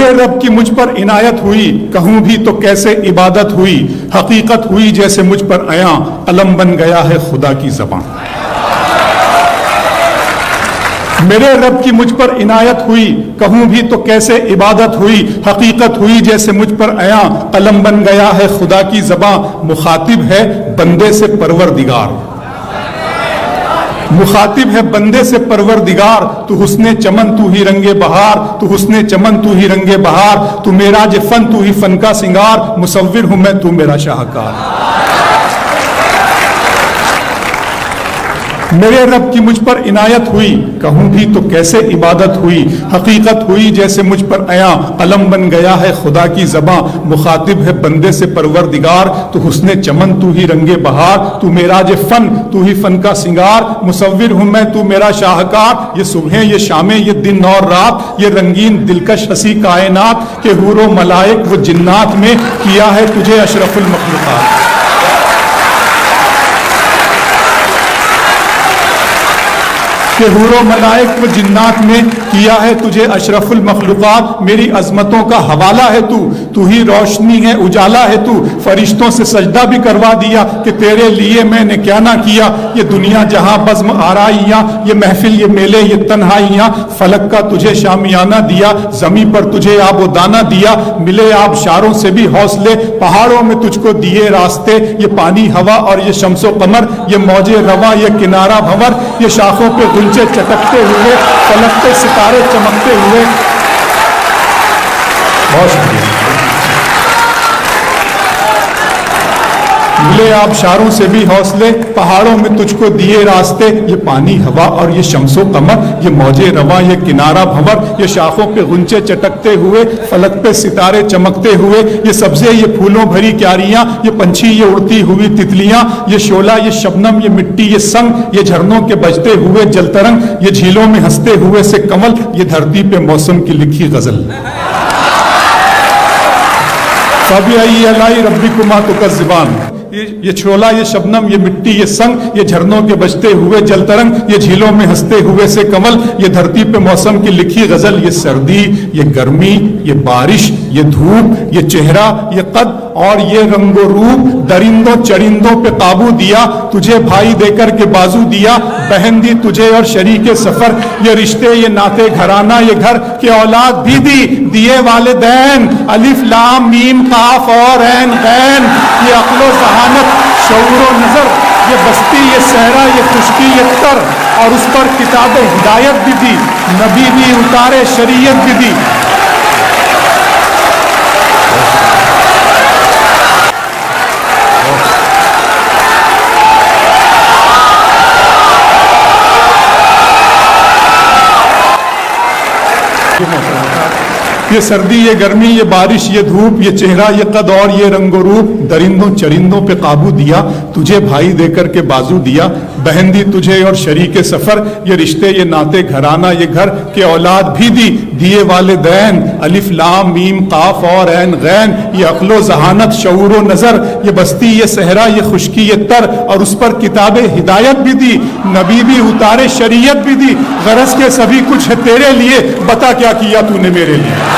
मेरे रब की मुझ पर इनायत हुई, कहूं भी तो कैसे इबादत हुई, हकीकत हुई जैसे मुझ पर आया, कलम बन गया है खुदा की ज़बान। मेरे रब की मुझ पर इनायत हुई, कहूं भी तो कैसे इबादत हुई, हकीकत हुई जैसे मुझ पर आया, कलम बन गया है खुदा की ज़बान। मुखातिब है बंदे से परवरदिगार, मुखातिब है बंदे से परवरदिगार, तू हुस्ने चमन तू ही रंगे बहार, तू हुस्ने चमन तू ही रंगे बहार, तू मेराज फन तू ही फन का सिंगार, मुसव्विर हूं मैं तू मेरा शाहकार। मेरे रब की मुझ पर इनायत हुई, कहूं भी तो कैसे इबादत हुई, हकीकत हुई जैसे मुझ पर आया, कलम बन गया है खुदा की ज़बां। मुखातिब है बंदे से परवरदिगार, तू हुस्ने चमन तू ही रंगे बहार, तू मेराज फन तू ही फन का सिंगार, मुसव्विर हूं मैं तू मेरा शाहकार। ये सुबह ये शामें ये दिन और रात, ये रंगीन दिलकश हसी कायनात, के हूरो मलाइक वो जिन्नात में किया है तुझे अशरफुल मखलूकात। कि हूरो मलाइक व जिन्नात में किया है तुझे अशरफुल मखलूकात। मेरी अजमतों का हवाला है तू, तू ही रोशनी है उजाला है तू, फरिश्तों से सजदा भी करवा दिया कि तेरे लिए मैंने क्या ना किया। ये दुनिया जहां बज़्म आराइयां, ये महफिल ये मेले ये तन्हाइयां, फलक का तुझे शामियाना दिया, जमी पर तुझे आबो दाना दिया, मिले आबशारों से भी हौसले, पहाड़ों में तुझको दिए रास्ते, ये पानी हवा और ये शम्सो कमर, ये मौजे रवा ये किनारा भंवर, ये शाखों पे गुंचे चटकते हुए, फलक पे सितारे चमकते हुए। बहुत शुक्रिया। मिले आबशारों से भी हौसले, पहाड़ों में तुझको दिए रास्ते, ये पानी हवा और ये शम्सो कमर, ये मौजे रवा ये किनारा भंवर, ये शाखों पे गुंचे चटकते हुए, फलक पे सितारे चमकते हुए, ये सब्जे ये फूलों भरी क्यारियां, ये पंछी ये उड़ती हुई तितलियां, ये शोला ये शबनम ये मिट्टी ये संग, ये झरनों के बजते हुए जलतरंग, ये झीलों में हंसते हुए से कमल, ये धरती पे मौसम की लिखी गजल। फबिअय्यि आलाइ रब्बिकुमा तुकज़्ज़िबान। ये शोला ये शबनम ये मिट्टी ये संग, ये झरनों के बजते हुए जलतरंग, ये झीलों में हंसते हुए से कमल, ये धरती पे मौसम की लिखी गजल। ये सर्दी ये गर्मी ये बारिश ये धूप ये चेहरा ये कद और ये रंगो रूप, दरिंदों चरिंदों पे काबू दिया, तुझे भाई देकर के बाजू दिया, बहन दी तुझे और शरीके सफर, ये रिश्ते ये नाते घराना ये घर, के औलाद भी दी दिए वालिदैन, अलिफ लाम मीम काफ और ऐन गैन, ये अक्लो जहानत शऊरो नजर, ये बस्ती ये सहरा ये खुशकी ये तर, और उस पर किताब हिदायत भी दी, नबी भी उतारे शरीयत भी दी। ये सर्दी ये गर्मी ये बारिश ये धूप ये चेहरा ये कद और ये रंगो रूप, दरिंदों चरिंदों पे काबू दिया, तुझे भाई देकर के बाजू दिया, बहन दी तुझे और शरीके सफर, ये रिश्ते ये नाते घराना ये घर, के औलाद भी दी दिए वालिदैन, अलिफ लाम मीम काफ और ऐन गैन, ये अक्लो जहानत शऊरो नजर, ये बस्ती ये सहरा ये खुशकी ये तर, और उस पर किताबे हिदायत भी दी, नबी भी उतारे शरीयत भी दी। गरज के सभी कुछ है तेरे लिए, बता क्या किया तूने मेरे लिए।